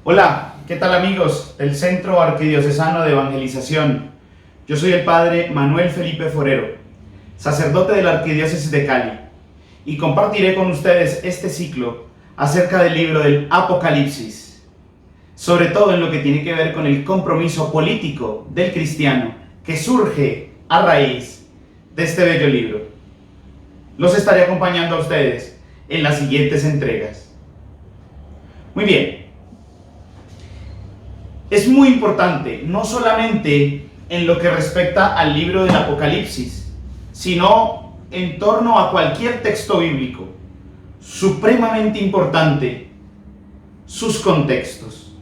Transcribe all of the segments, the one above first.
Hola, ¿qué tal amigos del Centro Arquidiocesano de Evangelización? Yo soy el Padre Manuel Felipe Forero, sacerdote de la Arquidiócesis de Cali, y compartiré con ustedes este ciclo acerca del libro del Apocalipsis, sobre todo en lo que tiene que ver con el compromiso político del cristiano que surge a raíz de este bello libro. Los estaré acompañando a ustedes en las siguientes entregas. Muy bien. Es muy importante, no solamente en lo que respecta al libro del Apocalipsis, sino en torno a cualquier texto bíblico, supremamente importante, sus contextos.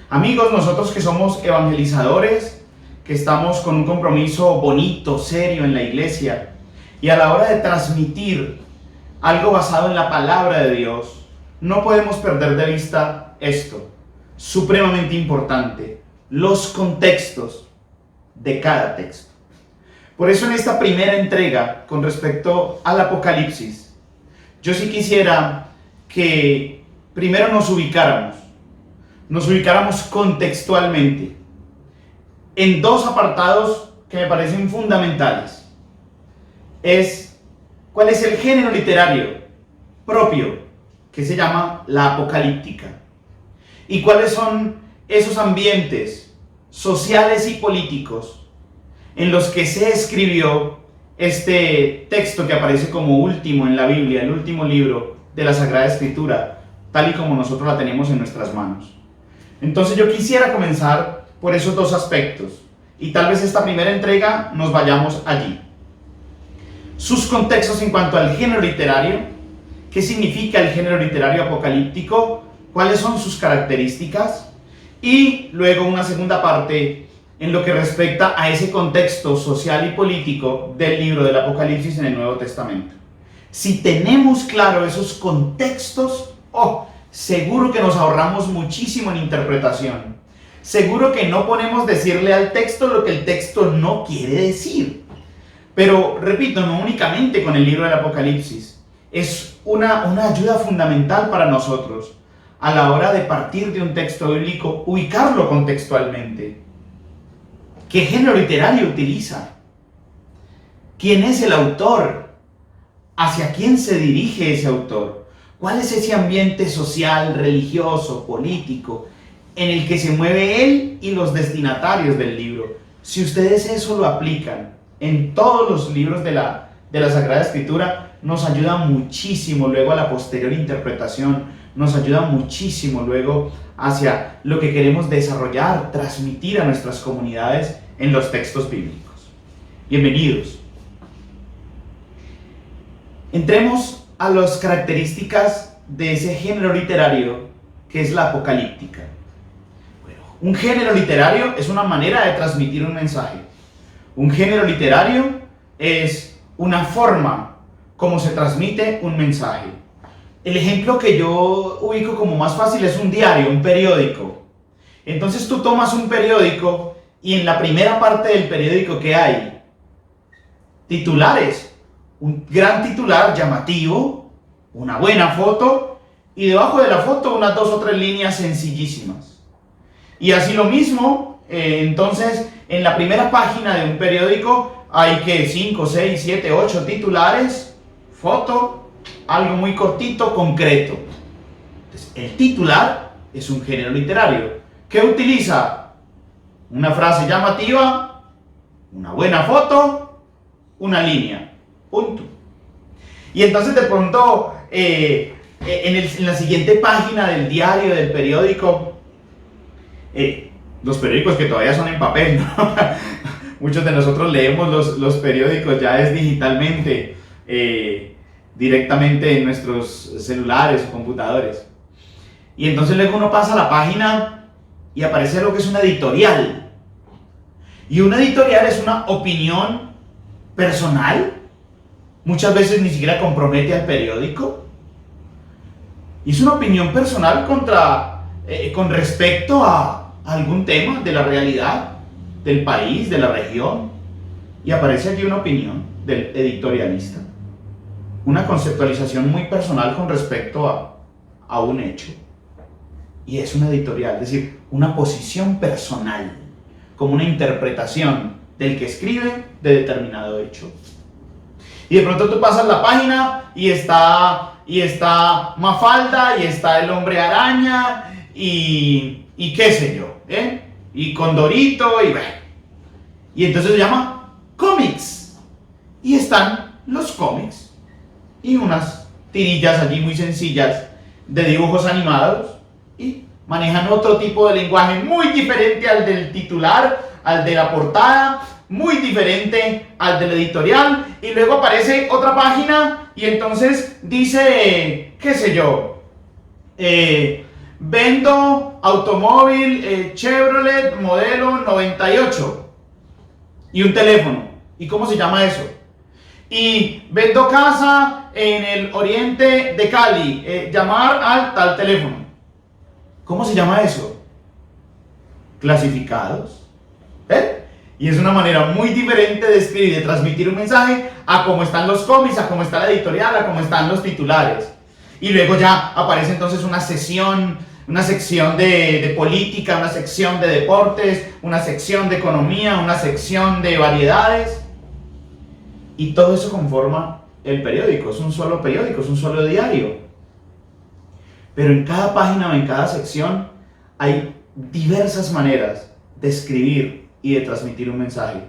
Amigos, nosotros que somos evangelizadores, que estamos con un compromiso bonito, serio en la iglesia, y a la hora de transmitir algo basado en la palabra de Dios, no podemos perder de vista esto. Supremamente importante, los contextos de cada texto. Por eso en esta primera entrega con respecto al Apocalipsis, yo sí quisiera que primero nos ubicáramos contextualmente en dos apartados que me parecen fundamentales. ¿Cuál es el género literario propio que se llama la apocalíptica? ¿Y cuáles son esos ambientes sociales y políticos en los que se escribió este texto que aparece como último en la Biblia, el último libro de la Sagrada Escritura, tal y como nosotros la tenemos en nuestras manos? Entonces yo quisiera comenzar por esos dos aspectos, y tal vez esta primera entrega nos vayamos allí. Sus contextos en cuanto al género literario, ¿qué significa el género literario apocalíptico? ¿Cuáles son sus características? Y luego una segunda parte en lo que respecta a ese contexto social y político del libro del Apocalipsis en el Nuevo Testamento. Si tenemos claro esos contextos, seguro que nos ahorramos muchísimo en interpretación. Seguro que no podemos decirle al texto lo que el texto no quiere decir. Pero, repito, no únicamente con el libro del Apocalipsis. Es una ayuda fundamental para nosotros a la hora de partir de un texto bíblico, ubicarlo contextualmente. ¿Qué género literario utiliza? ¿Quién es el autor? ¿Hacia quién se dirige ese autor? ¿Cuál es ese ambiente social, religioso, político en el que se mueve él y los destinatarios del libro? Si ustedes eso lo aplican en todos los libros de la Sagrada Escritura, nos ayuda muchísimo luego a la posterior interpretación, nos ayuda muchísimo luego hacia lo que queremos desarrollar, transmitir a nuestras comunidades en los textos bíblicos. Bienvenidos. Entremos a las características de ese género literario que es la apocalíptica. Bueno, un género literario es una manera de transmitir un mensaje. Un género literario es una forma como se transmite un mensaje. El ejemplo que yo ubico como más fácil es un diario, un periódico. Entonces tú tomas un periódico y en la primera parte del periódico, ¿qué hay? Titulares. Un gran titular llamativo, una buena foto, y debajo de la foto unas 2 o 3 líneas sencillísimas. Y así lo mismo, entonces en la primera página de un periódico hay que 5, 6, 7, 8 titulares, foto, algo muy cortito, concreto. Entonces, el titular es un género literario que utiliza una frase llamativa, una buena foto, una línea, punto. Y entonces de pronto en la siguiente página del diario, del periódico, los periódicos que todavía son en papel, ¿no? Muchos de nosotros leemos los periódicos ya es digitalmente, directamente en nuestros celulares o computadores. Y entonces luego uno pasa a la página y aparece lo que es una editorial. Y una editorial es una opinión personal. Muchas veces ni siquiera compromete al periódico. Y es una opinión personal con respecto a algún tema de la realidad, del país, de la región. Y aparece allí una opinión del editorialista. Una conceptualización muy personal con respecto a un hecho. y es una editorial, es decir, una posición personal, como una interpretación del que escribe de determinado hecho. Y de pronto tú pasas la página y está Mafalda y está el Hombre Araña y qué sé yo, y Condorito y bueno. Y entonces se llama cómics. Y están los cómics y unas tirillas allí muy sencillas de dibujos animados y manejan otro tipo de lenguaje muy diferente al del titular, al de la portada, muy diferente al del editorial, y luego aparece otra página y entonces dice, qué sé yo, vendo automóvil Chevrolet modelo 98 y un teléfono. ¿Y cómo se llama eso? Y vendo casa en el oriente de Cali, llamar al tal teléfono. ¿Cómo se llama eso? Clasificados. Y es una manera muy diferente de escribir y de transmitir un mensaje a cómo están los cómics, a cómo está la editorial, a cómo están los titulares. Y luego ya aparece entonces una sección de política, una sección de deportes, una sección de economía, una sección de variedades. Y todo eso conforma el periódico, es un solo periódico, es un solo diario. Pero en cada página o en cada sección hay diversas maneras de escribir y de transmitir un mensaje.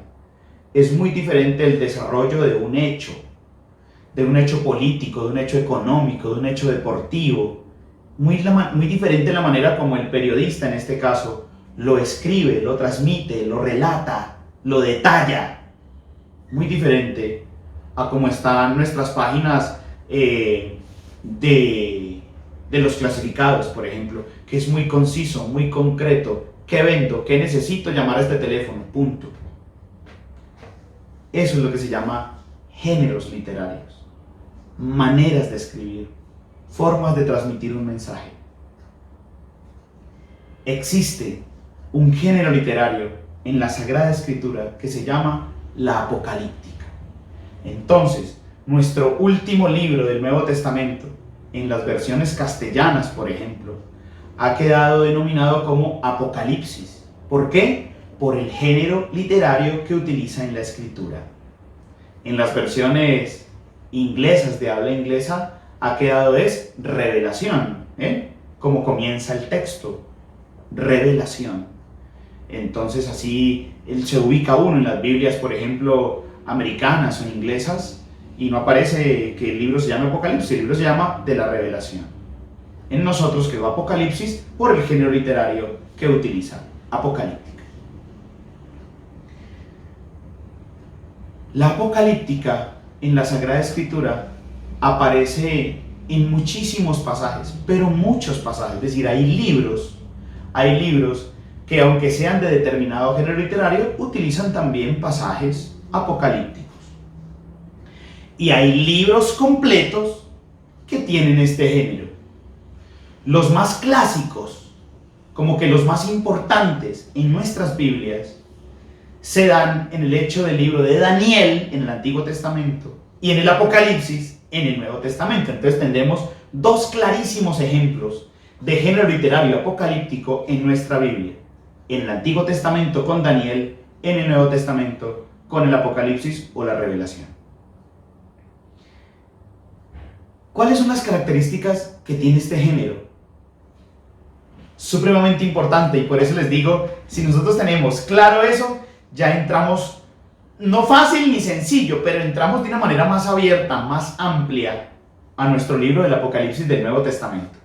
Es muy diferente el desarrollo de un hecho político, de un hecho económico, de un hecho deportivo. Muy diferente la manera como el periodista, en este caso, lo escribe, lo transmite, lo relata, lo detalla. Muy diferente a cómo están nuestras páginas de los clasificados, por ejemplo, que es muy conciso, muy concreto. ¿Qué vendo? ¿Qué necesito? Llamar a este teléfono, punto. Eso es lo que se llama géneros literarios, maneras de escribir, formas de transmitir un mensaje. Existe un género literario en la Sagrada Escritura que se llama la Apocalíptica. Entonces, nuestro último libro del Nuevo Testamento, en las versiones castellanas, por ejemplo, ha quedado denominado como Apocalipsis. ¿Por qué? Por el género literario que utiliza en la escritura. En las versiones inglesas, de habla inglesa, ha quedado es revelación, como comienza el texto, revelación. Entonces así se ubica uno en las Biblias, por ejemplo, americanas o inglesas, y no aparece que el libro se llame Apocalipsis, el libro se llama de la revelación. En nosotros quedó Apocalipsis por el género literario que utiliza, apocalíptica. La apocalíptica en la Sagrada Escritura aparece en muchísimos pasajes, pero muchos pasajes, es decir, hay libros que aunque sean de determinado género literario, utilizan también pasajes apocalípticos. Y hay libros completos que tienen este género. Los más clásicos, como que los más importantes en nuestras Biblias, se dan en el hecho del libro de Daniel en el Antiguo Testamento y en el Apocalipsis en el Nuevo Testamento. Entonces tendremos dos clarísimos ejemplos de género literario apocalíptico en nuestra Biblia. En el Antiguo Testamento con Daniel, en el Nuevo Testamento con el Apocalipsis o la Revelación. ¿Cuáles son las características que tiene este género? Supremamente importante, y por eso les digo, si nosotros tenemos claro eso, ya entramos, no fácil ni sencillo, pero entramos de una manera más abierta, más amplia a nuestro libro del Apocalipsis del Nuevo Testamento.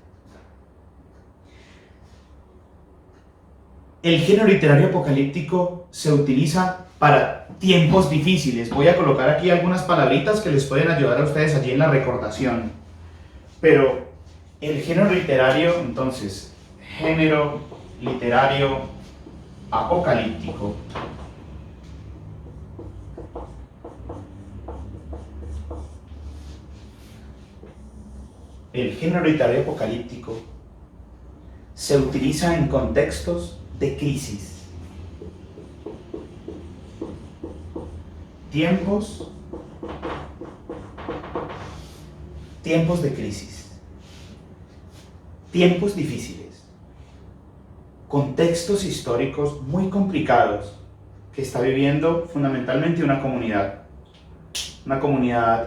El género literario apocalíptico se utiliza para tiempos difíciles. Voy a colocar aquí algunas palabritas que les pueden ayudar a ustedes allí en la recordación. Pero el género literario, entonces, género literario apocalíptico, el género literario apocalíptico se utiliza en contextos de crisis, tiempos de crisis, tiempos difíciles. contextos históricos muy complicados que está viviendo fundamentalmente una comunidad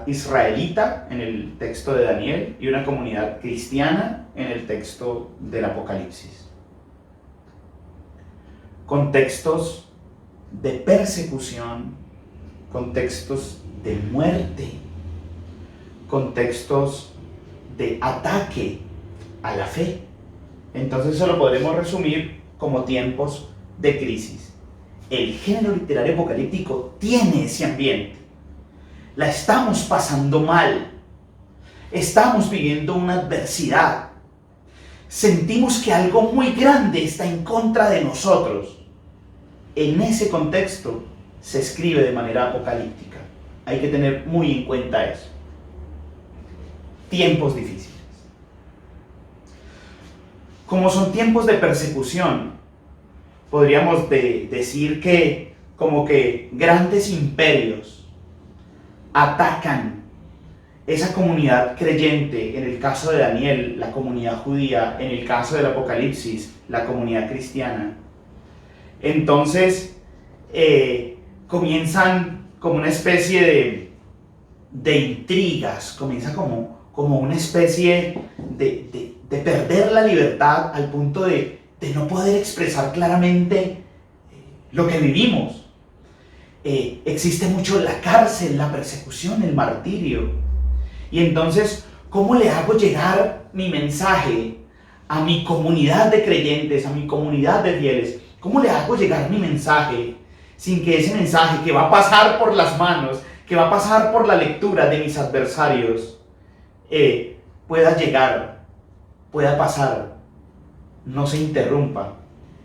israelita en el texto de Daniel y una comunidad cristiana en el texto del Apocalipsis. Contextos de persecución, contextos de muerte, contextos de ataque a la fe. Entonces eso lo podremos resumir como tiempos de crisis. El género literario apocalíptico tiene ese ambiente. La estamos pasando mal. Estamos viviendo una adversidad. Sentimos que algo muy grande está en contra de nosotros. En ese contexto se escribe de manera apocalíptica. Hay que tener muy en cuenta eso. Tiempos difíciles. Como son tiempos de persecución, podríamos decir que como que grandes imperios atacan esa comunidad creyente, en el caso de Daniel, la comunidad judía, en el caso del Apocalipsis, la comunidad cristiana. Entonces, comienzan como una especie de intrigas, comienza como una especie de perder la libertad al punto de no poder expresar claramente lo que vivimos. Existe mucho la cárcel, la persecución, el martirio. Y entonces, ¿cómo le hago llegar mi mensaje a mi comunidad de creyentes, a mi comunidad de fieles? ¿Cómo le hago llegar mi mensaje sin que ese mensaje que va a pasar por las manos, que va a pasar por la lectura de mis adversarios, pueda llegar, pueda pasar, no se interrumpa?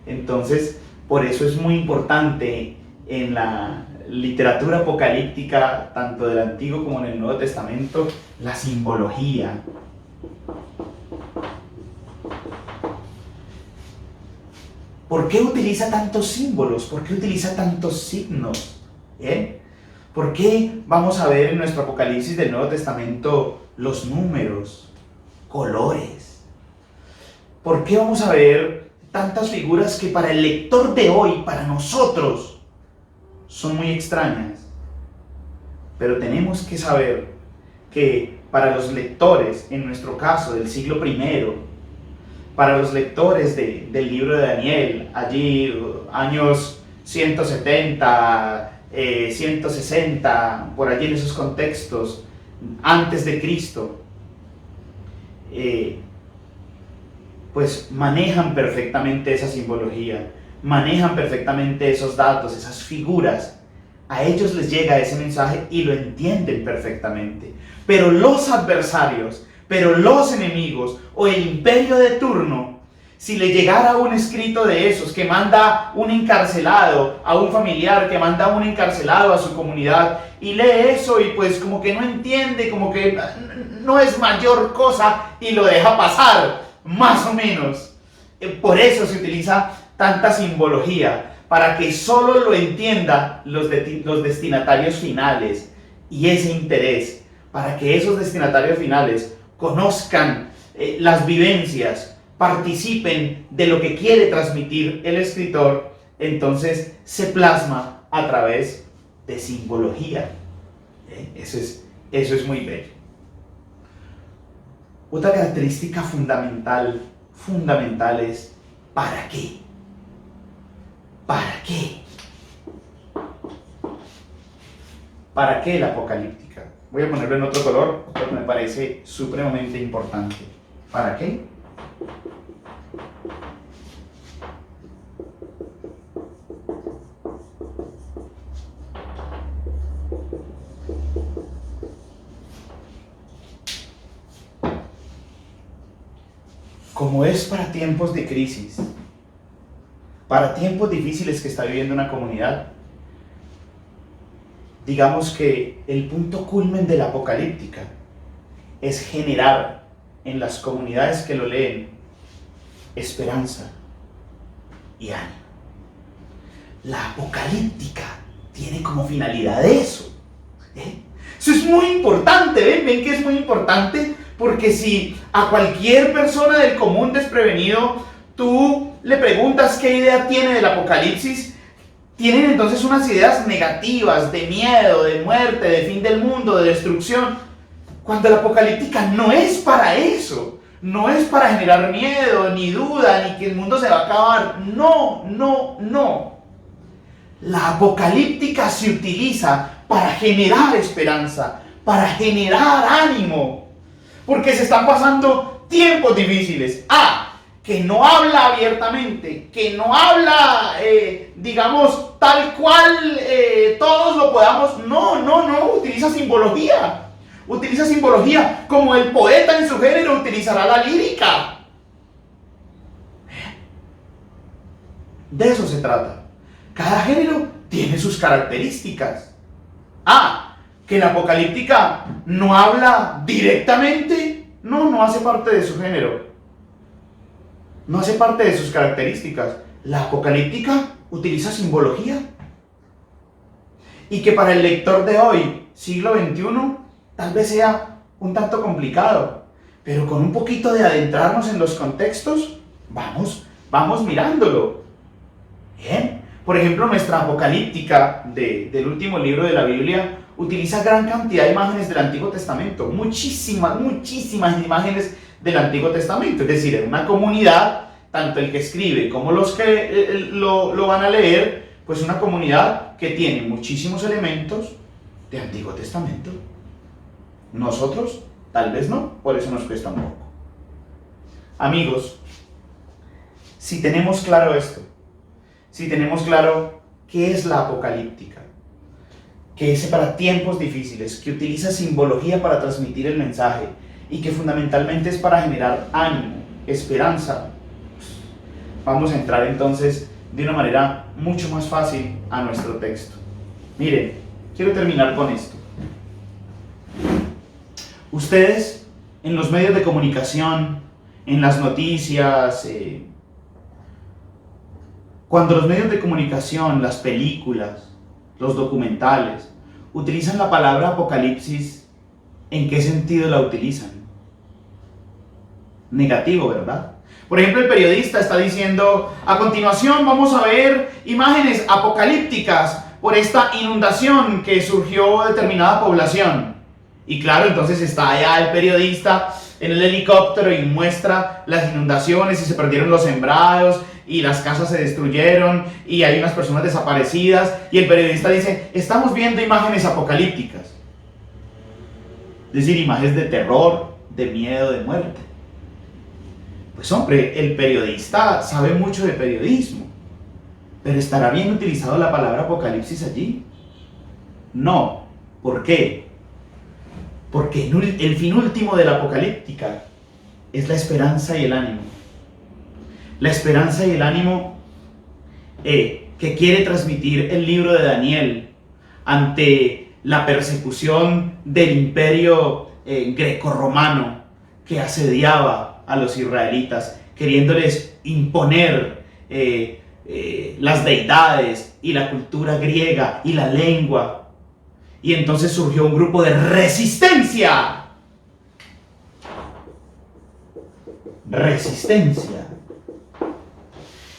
Entonces, por eso es muy importante en la literatura apocalíptica, tanto del Antiguo como en el Nuevo Testamento, la simbología. ¿Por qué utiliza tantos símbolos? ¿Por qué utiliza tantos signos? ¿Por qué vamos a ver en nuestro Apocalipsis del Nuevo Testamento los números, colores? ¿Por qué vamos a ver tantas figuras que para el lector de hoy, para nosotros, son muy extrañas? Pero tenemos que saber que para los lectores, en nuestro caso del siglo I, para los lectores del libro de Daniel, allí años 170, 160, por allí en esos contextos, antes de Cristo, pues manejan perfectamente esa simbología, manejan perfectamente esos datos, esas figuras. A ellos les llega ese mensaje y lo entienden perfectamente. Pero los adversarios, pero los enemigos o el imperio de turno, si le llegara un escrito de esos que manda un encarcelado a un familiar, que manda un encarcelado a su comunidad y lee eso y pues como que no entiende, como que no es mayor cosa y lo deja pasar, más o menos. Por eso se utiliza tanta simbología, para que solo lo entiendan los destinatarios finales y ese interés, para que esos destinatarios finales conozcan las vivencias, participen de lo que quiere transmitir el escritor. Entonces se plasma a través de simbología. Eso es muy bello. Otra característica fundamental es ¿para qué? ¿Para qué? ¿Para qué la apocalíptica? Voy a ponerlo en otro color porque me parece supremamente importante. ¿Para qué? Como es para tiempos de crisis, para tiempos difíciles que está viviendo una comunidad, digamos que el punto culmen de la apocalíptica es generar en las comunidades que lo leen esperanza y ánimo. La apocalíptica tiene como finalidad eso. Eso es muy importante, ven que es muy importante, porque si a cualquier persona del común desprevenido tú le preguntas qué idea tiene del apocalipsis, tienen entonces unas ideas negativas de miedo, de muerte, de fin del mundo, de destrucción, cuando la apocalíptica no es para eso, no es para generar miedo, ni duda, ni que el mundo se va a acabar. No, no, no. La apocalíptica se utiliza para generar esperanza, para generar ánimo, porque se están pasando tiempos difíciles. Que no habla abiertamente, que no habla, digamos, tal cual todos lo podamos. No, no, no, utiliza simbología. Utiliza simbología como el poeta en su género utilizará la lírica. De eso se trata. Cada género tiene sus características. Que la apocalíptica no habla directamente. No, no hace parte de su género. No hace parte de sus características. La apocalíptica utiliza simbología. Y que para el lector de hoy, siglo XXI, tal vez sea un tanto complicado. Pero con un poquito de adentrarnos en los contextos, vamos mirándolo. Bien. Por ejemplo, nuestra apocalíptica del último libro de la Biblia utiliza gran cantidad de imágenes del Antiguo Testamento. Muchísimas imágenes del Antiguo Testamento. Es decir, en una comunidad, tanto el que escribe como los que lo van a leer, pues una comunidad que tiene muchísimos elementos de Antiguo Testamento. Nosotros, tal vez no, por eso nos cuesta un poco. Amigos, si tenemos claro esto, si tenemos claro qué es la apocalíptica, que es para tiempos difíciles, que utiliza simbología para transmitir el mensaje y que fundamentalmente es para generar ánimo, esperanza, vamos a entrar entonces de una manera mucho más fácil a nuestro texto. Miren, quiero terminar con esto. Ustedes, en los medios de comunicación, en las noticias, cuando los medios de comunicación, las películas, los documentales, utilizan la palabra apocalipsis, ¿en qué sentido la utilizan? Negativo, ¿verdad? Por ejemplo, el periodista está diciendo, a continuación vamos a ver imágenes apocalípticas por esta inundación que surgió en determinada población. Y claro, entonces está allá el periodista en el helicóptero y muestra las inundaciones y se perdieron los sembrados y las casas se destruyeron y hay unas personas desaparecidas y el periodista dice, estamos viendo imágenes apocalípticas. Es decir, imágenes de terror, de miedo, de muerte. Pues hombre, el periodista sabe mucho de periodismo, pero ¿estará bien utilizado la palabra apocalipsis allí? No. ¿Por qué? Porque el fin último de la apocalíptica es la esperanza y el ánimo. La esperanza y el ánimo que quiere transmitir el libro de Daniel ante la persecución del imperio grecorromano que asediaba a los israelitas, queriéndoles imponer las deidades y la cultura griega y la lengua. Y entonces surgió un grupo de resistencia. Resistencia.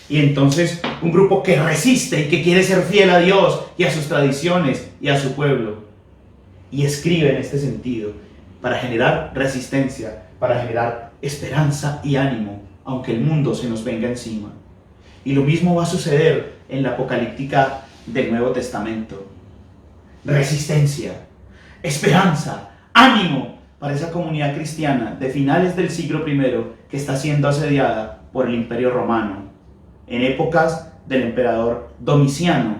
Y entonces un grupo que resiste y que quiere ser fiel a Dios y a sus tradiciones y a su pueblo. Y escribe en este sentido, para generar resistencia, para generar esperanza y ánimo, aunque el mundo se nos venga encima. Y lo mismo va a suceder en la apocalíptica del Nuevo Testamento. Resistencia, esperanza, ánimo para esa comunidad cristiana de finales del siglo I que está siendo asediada por el Imperio Romano en épocas del emperador Domiciano.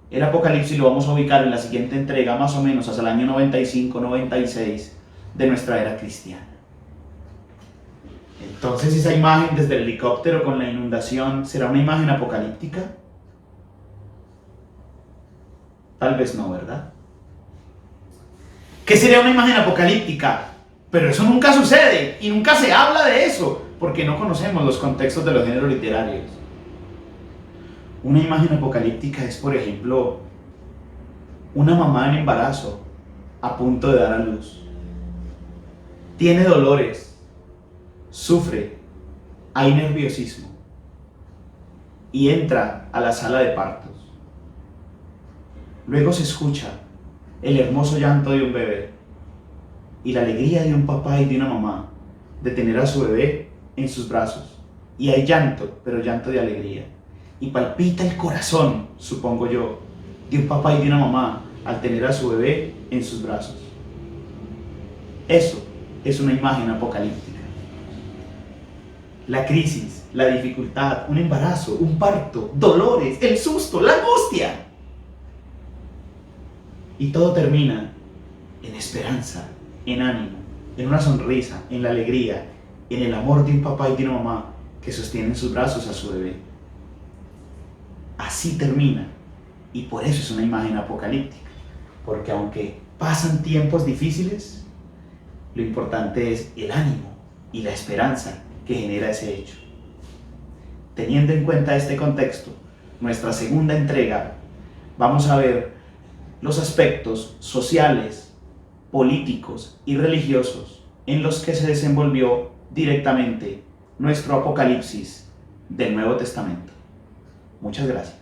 El Apocalipsis lo vamos a ubicar en la siguiente entrega, más o menos hasta el año 95-96 de nuestra era cristiana. Entonces, esa imagen desde el helicóptero con la inundación, ¿será una imagen apocalíptica? Tal vez no, ¿verdad? ¿Qué sería una imagen apocalíptica? Pero eso nunca sucede y nunca se habla de eso, porque no conocemos los contextos de los géneros literarios. Una imagen apocalíptica es, por ejemplo, una mamá en embarazo a punto de dar a luz. Tiene dolores, sufre, hay nerviosismo. y entra a la sala de partos. Luego se escucha el hermoso llanto de un bebé y la alegría de un papá y de una mamá de tener a su bebé en sus brazos. Y hay llanto, pero llanto de alegría. Y palpita el corazón, supongo yo, de un papá y de una mamá al tener a su bebé en sus brazos. Eso es una imagen apocalíptica. La crisis, la dificultad, un embarazo, un parto, dolores, el susto, la angustia. Y todo termina en esperanza, en ánimo, en una sonrisa, en la alegría, en el amor de un papá y de una mamá que sostienen en sus brazos a su bebé. Así termina, y por eso es una imagen apocalíptica, porque aunque pasan tiempos difíciles, lo importante es el ánimo y la esperanza que genera ese hecho. Teniendo en cuenta este contexto, nuestra segunda entrega, vamos a ver los aspectos sociales, políticos y religiosos en los que se desenvolvió directamente nuestro Apocalipsis del Nuevo Testamento. Muchas gracias.